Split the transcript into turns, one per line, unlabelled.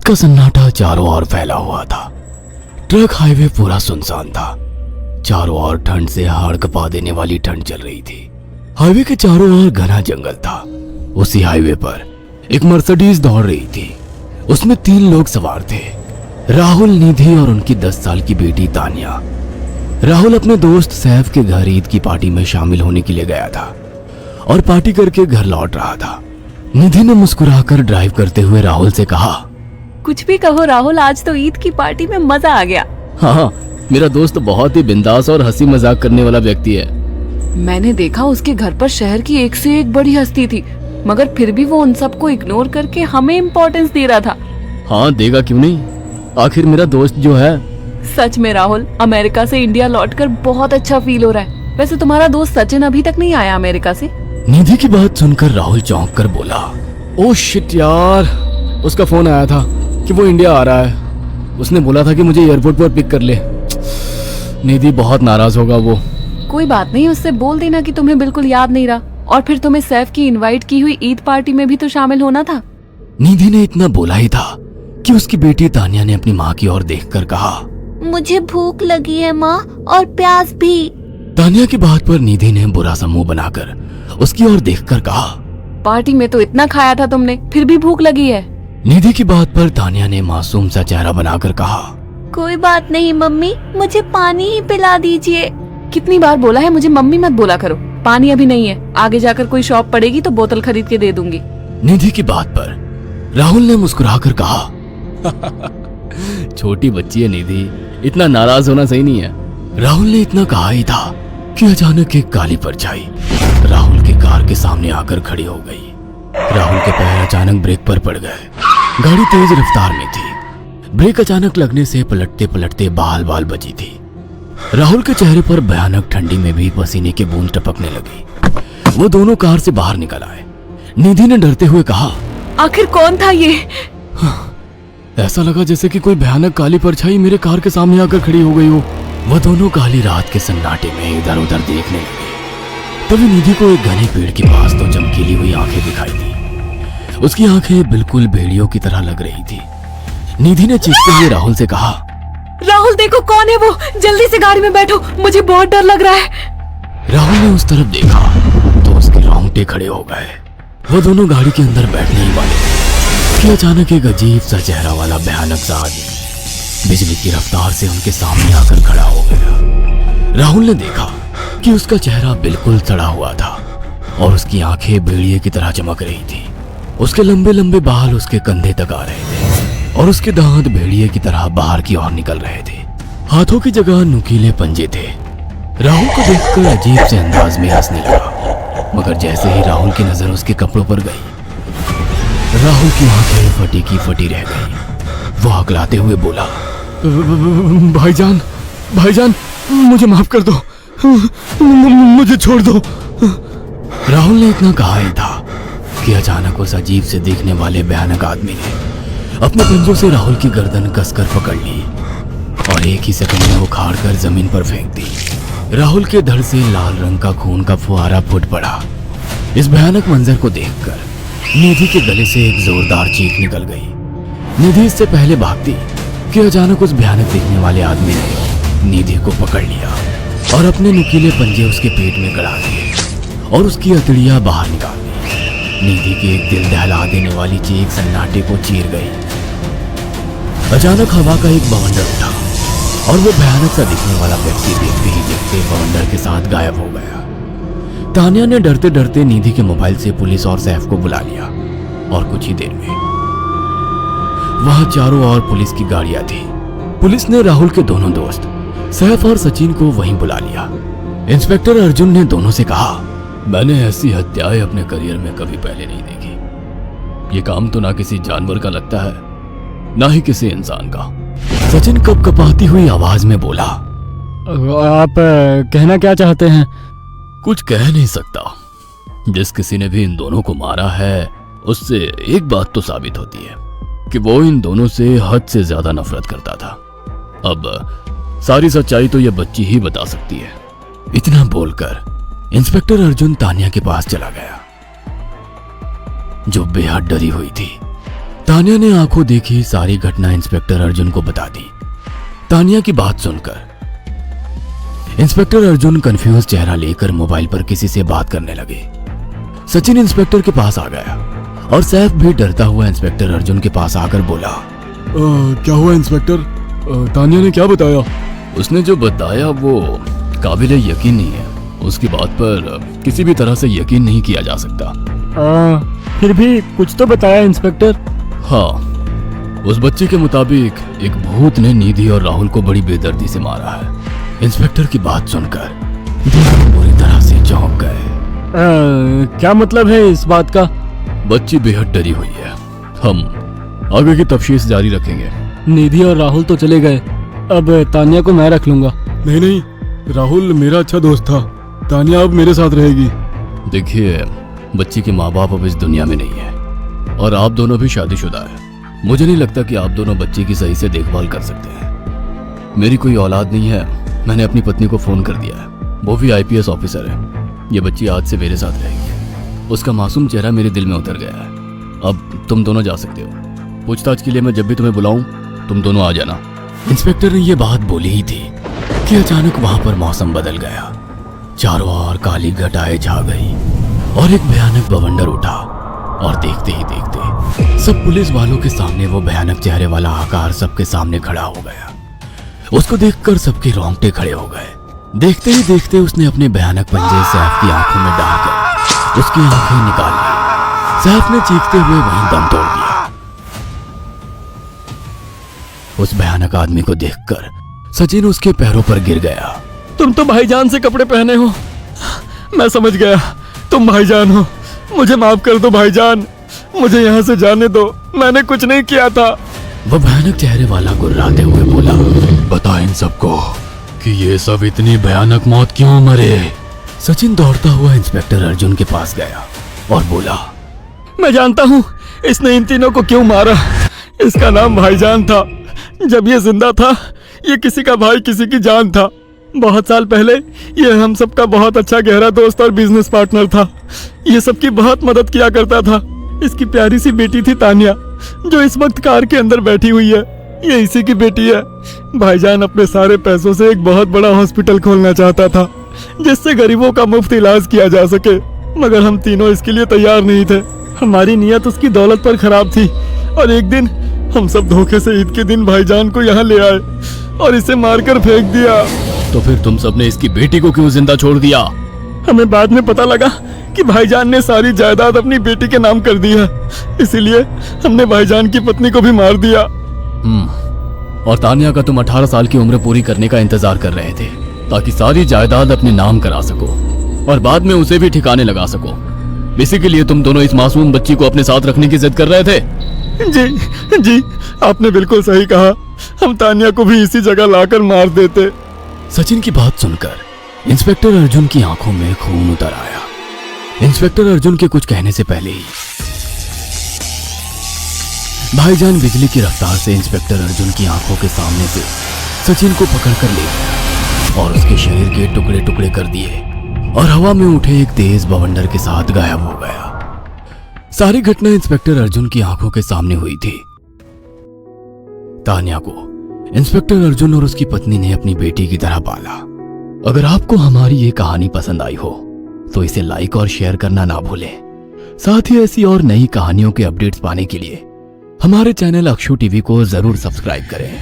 रात का सन्नाटा चारों ओर फैला हुआ था। ट्रक हाईवे पूरा सुनसान था। चारों ओर ठंड से हाड़ कपा देने वाली ठंड चल रही थी। हाईवे के चारों ओर घना जंगल था। उसी हाईवे पर एक मर्सिडीज दौड़ रही थी। उसमें 3 लोग सवार थे, राहुल, निधि और उनकी 10 साल की बेटी तानिया। राहुल अपने दोस्त सैफ के घर ईद की पार्टी में शामिल होने के लिए गया था और पार्टी करके घर लौट रहा था। निधि ने मुस्कुराकर ड्राइव करते हुए राहुल से कहा,
कुछ भी कहो राहुल, आज तो ईद की पार्टी में मजा आ गया।
हाँ, मेरा दोस्त बहुत ही बिंदास और हंसी मजाक करने वाला व्यक्ति है।
मैंने देखा उसके घर पर शहर की एक से एक बड़ी हस्ती थी, मगर फिर भी वो उन सबको इग्नोर करके हमें इम्पोर्टेंस दे रहा था।
हाँ, देगा क्यों नहीं, आखिर मेरा दोस्त जो है।
सच में राहुल, अमेरिका से इंडिया लौटकर बहुत अच्छा फील हो रहा है। वैसे तुम्हारा दोस्त सचिन अभी तक नहीं आया अमेरिका से?
निधि की बात सुनकर राहुल चौंक कर बोला, ओह शिट यार, उसका फोन आया था कि वो इंडिया आ रहा है। उसने बोला था कि मुझे एयरपोर्ट पर पिक कर ले। निधि बहुत नाराज होगा वो।
कोई बात नहीं, उससे बोल देना कि तुम्हें बिल्कुल याद नहीं रहा और फिर तुम्हें सैफ की इनवाइट की हुई ईद पार्टी में भी तो शामिल होना था।
निधि ने इतना बोला ही था कि उसकी बेटी तानिया ने अपनी माँ की ओर देखकर कहा,
मुझे भूख लगी है माँ, और प्यास भी।
तानिया की बात पर निधि ने बुरा सा मुंह बनाकर उसकी ओर देखकर कहा,
पार्टी में तो इतना खाया था तुमने, फिर भी भूख लगी है।
निधि की बात पर तानिया ने मासूम सा चेहरा बनाकर कहा,
कोई बात नहीं मम्मी, मुझे पानी ही पिला दीजिए।
कितनी बार बोला है मुझे मम्मी मत बोला करो। पानी अभी नहीं है, आगे जाकर कोई शॉप पड़ेगी तो बोतल खरीद के दे दूंगी।
निधि की बात पर राहुल ने मुस्कुराकर कहा, छोटी बच्ची है निधि, इतना नाराज होना सही नहीं है। राहुल ने इतना कहा ही था कि अचानक एक काली परछाई राहुल की कार के सामने आकर खड़ी हो गई। राहुल के पैर अचानक ब्रेक पर पड़ गए। गाड़ी तेज रफ्तार में थी। ब्रेक अचानक लगने से पलटते पलटते बाल बाल बची थी। राहुल के चेहरे पर भयानक ठंडी में भी पसीने की बूंद टपकने लगी। वो दोनों कार से बाहर निकल आए। निधि ने डरते हुए कहा,
आखिर कौन था ये?
ऐसा लगा जैसे कि कोई भयानक काली परछाई मेरे कार के सामने आकर खड़ी हो गई हो। वह दोनों काली रात के सन्नाटे में इधर उधर देखने लगे। तभी निधि को एक घने पेड़ के पास दो चमकीली हुई आंखें दिखाई दी। उसकी आंखें बिल्कुल भेड़ियों की तरह लग रही थी। निधि ने चीखते हुए राहुल से कहा,
राहुल देखो कौन है वो, जल्दी से गाड़ी में बैठो, मुझे बहुत डर लग रहा है।
राहुल ने उस तरफ देखा तो उसके रोंगटे खड़े हो गए। वो दोनों गाड़ी के अंदर बैठने ही वाले थे कि अचानक एक अजीब सा चेहरा वाला भयानक सा आदमी बिजली की रफ्तार से उनके सामने आकर खड़ा हो गया। राहुल ने देखा कि उसका चेहरा बिल्कुल सड़ा हुआ था और उसकी आंखें भेड़िए की तरह चमक रही थी। उसके लंबे लंबे बाल उसके कंधे तक आ रहे थे और उसके दांत भेड़िए की तरह बाहर की ओर निकल रहे थे। हाथों की जगह नुकीले पंजे थे। राहुल को देखकर अजीब से अंदाज में हंसने लगा, मगर जैसे ही राहुल की नजर उसके कपड़ों पर गई, राहुल की आंखें फटी की फटी रह गई। वो हकलाते हुए बोला, भाईजान, भाईजान, मुझे माफ कर दो, मुझे छोड़ दो। राहुल ने इतना कहा ही था कि अचानक उस अजीब से दिखने वाले भयानक आदमी ने अपने पंजों से राहुल की गर्दन कसकर पकड़ ली और एक ही सेकंड में उखाड़ कर जमीन पर फेंक दी। राहुल के धड़ से लाल रंग का खून का फुहारा फूट पड़ा। इस भयानक मंजर को देखकर निधि के गले से एक जोरदार चीख निकल गई। निधि इससे पहले भागती कि अचानक उस भयानक दिखने वाले आदमी ने निधि को पकड़ लिया और अपने नुकीले पंजे उसके पेट में गड़ा दिए और उसकी अतड़ियां बाहर निकाल दी। निधि की एक दिल दहला देने वाली चीख सन्नाटे को चीर गई। अचानक हवा का एक बवंडर उठा और वो भयानक सा दिखने वाला व्यक्ति देखते ही देखते बवंडर के साथ गायब हो गया। तानिया ने डरते डरते निधि के मोबाइल से पुलिस और सैफ को बुला लिया और कुछ ही देर में वहां चारों ओर पुलिस की गाड़ियां थी। पुलिस ने राहुल के दोनों दोस्त सैफ और सचिन को वहीं बुला लिया। इंस्पेक्टर अर्जुन ने दोनों से कहा, मैंने ऐसी हत्याएं अपने करियर में कभी पहले नहीं देखी। ये काम तो ना किसी जानवर का लगता है, ना ही किसी इंसान का। सचिन कपकपाती हुई आवाज में बोला,
आप कहना क्या चाहते हैं?
कुछ कह नहीं सकता। जिस किसी ने भी इन दोनों को मारा है उससे एक बात तो साबित होती है कि वो इन दोनों से हद से ज्यादा नफरत करता था। अब सारी सच्चाई तो ये बच्ची ही बता सकती है। इतना बोलकर इंस्पेक्टर अर्जुन तानिया के पास चला गया, जो बेहद डरी हुई थी। तानिया ने आंखों देखी सारी घटना इंस्पेक्टर अर्जुन को बता दी। तानिया की बात सुनकर इंस्पेक्टर अर्जुन कंफ्यूज चेहरा लेकर मोबाइल पर किसी से बात करने लगे। सचिन इंस्पेक्टर के पास आ गया और सैफ भी डरता हुआ इंस्पेक्टर अर्जुन के पास आकर बोला,
क्या हुआ इंस्पेक्टर? तानिया ने क्या बताया?
उसने जो बताया वो काबिल यकीन नहीं है। उसकी बात पर किसी भी तरह से यकीन नहीं किया जा सकता।
फिर भी कुछ तो बताया इंस्पेक्टर।
हाँ, उस बच्चे के मुताबिक एक भूत ने निधि और राहुल को बड़ी बेदर्दी से मारा है। इंस्पेक्टर की बात सुनकर दोनों बुरी तरह से चौंक गए।
क्या मतलब है इस बात का?
बच्ची बेहद डरी हुई है। हम आगे की तफ्तीश जारी रखेंगे।
निधि और राहुल तो चले गए, अब तानिया को मैं रख लूंगा। नहीं नहीं, राहुल मेरा अच्छा दोस्त था। तानिया अब मेरे साथ रहेगी।
देखिए, बच्ची के माँ बाप अब इस दुनिया में नहीं है और आप दोनों भी शादीशुदा है। मुझे नहीं लगता कि आप दोनों बच्ची की सही से देखभाल कर सकते हैं। मेरी कोई औलाद नहीं है। मैंने अपनी पत्नी को फोन कर दिया है, वो भी IPS ऑफिसर है। ये बच्ची आज से मेरे साथ रहेगी। उसका मासूम चेहरा मेरे दिल में उतर गया है। अब तुम दोनों जा सकते हो। पूछताछ के लिए मैं जब भी तुम्हें बुलाऊं तुम दोनों आ जाना। इंस्पेक्टर ने ये बात बोली ही थी कि अचानक वहां पर मौसम बदल गया। चारों ओर काली घटाएं छा गई और एक भयानक बवंडर उठा और देखते ही देखते सब पुलिस वालों के सामने वो भयानक चेहरे वाला आकार सबके सामने खड़ा हो गया। उसको देखकर सबके रोंगटे खड़े हो गए। देखते ही देखते उसने अपने भयानक पंजे सैफ की आंखों में डालकर उसकी आंखें निकाल ली। सैफ ने चीखते हुए वहीं दम तोड़ दिया। उस भयानक आदमी को देखकर सचिन उसके पैरों पर गिर गया।
तुम तो भाईजान से कपड़े पहने हो। मैं समझ गया, तुम भाईजान हो। मुझे माफ कर दो भाईजान, मुझे यहाँ से जाने दो। मैंने कुछ नहीं किया था।
वह भयानक चेहरे वाला गुर्राते हुए बोला, बता इन सबको कि ये सब इतनी भयानक मौत क्यों मरे। सचिन दौड़ता हुआ इंस्पेक्टर अर्जुन के पास गया और बोला,
मैं जानता हूँ इसने इन तीनों को क्यों मारा। इसका नाम भाईजान था। जब ये जिंदा था ये किसी का भाई किसी की जान था। बहुत साल पहले ये हम सबका बहुत अच्छा गहरा दोस्त और बिजनेस पार्टनर था। ये सबकी बहुत मदद किया करता था। इसकी प्यारी सी बेटी थी तानिया, जो इस वक्त कार के अंदर बैठी हुई है। ये इसी की बेटी है। भाईजान अपने सारे पैसों से एक बहुत बड़ा हॉस्पिटल खोलना चाहता था जिससे गरीबों का मुफ्त इलाज किया जा सके, मगर हम तीनों इसके लिए तैयार नहीं थे। हमारी नीयत उसकी दौलत पर खराब थी और एक दिन हम सब धोखे से ईद के दिन भाईजान को यहाँ ले आए और इसे मारकर फेंक दिया।
तो फिर तुम सबने इसकी बेटी को क्यों जिंदा छोड़ दिया?
हमें बाद में पता लगा कि भाईजान ने सारी जायदाद अपनी बेटी के नाम कर दी है, इसीलिए हमने भाईजान की पत्नी को भी मार दिया।
और तानिया का तुम 18 साल की उम्र पूरी करने का इंतजार कर रहे थे ताकि सारी जायदाद अपने नाम करा सको और बाद में उसे भी ठिकाने लगा सको। इसी के लिए तुम दोनों इस मासूम बच्ची को अपने साथ रखने की जिद कर रहे थे।
जी, आपने बिल्कुल सही कहा। हम तानिया को भी इसी जगह लाकर मार देते।
सचिन की बात सुनकर इंस्पेक्टर अर्जुन की आंखों में खून उतर आया। इंस्पेक्टर अर्जुन के कुछ कहने से पहले ही भाईजान बिजली की रफ्तार से इंस्पेक्टर अर्जुन की आंखों के सामने से सचिन को पकड़कर ले गया और उसके शरीर के टुकड़े टुकड़े कर दिए और हवा में उठे एक तेज बवंडर के साथ गायब हो गया। सारी घटना इंस्पेक्टर अर्जुन की आंखों के सामने हुई थी। तानिया को इंस्पेक्टर अर्जुन और उसकी पत्नी ने अपनी बेटी की तरह पाला। अगर आपको हमारी ये कहानी पसंद आई हो तो इसे लाइक और शेयर करना ना भूलें। साथ ही ऐसी और नई कहानियों के अपडेट्स पाने के लिए हमारे चैनल अक्षु टीवी को जरूर सब्सक्राइब करें।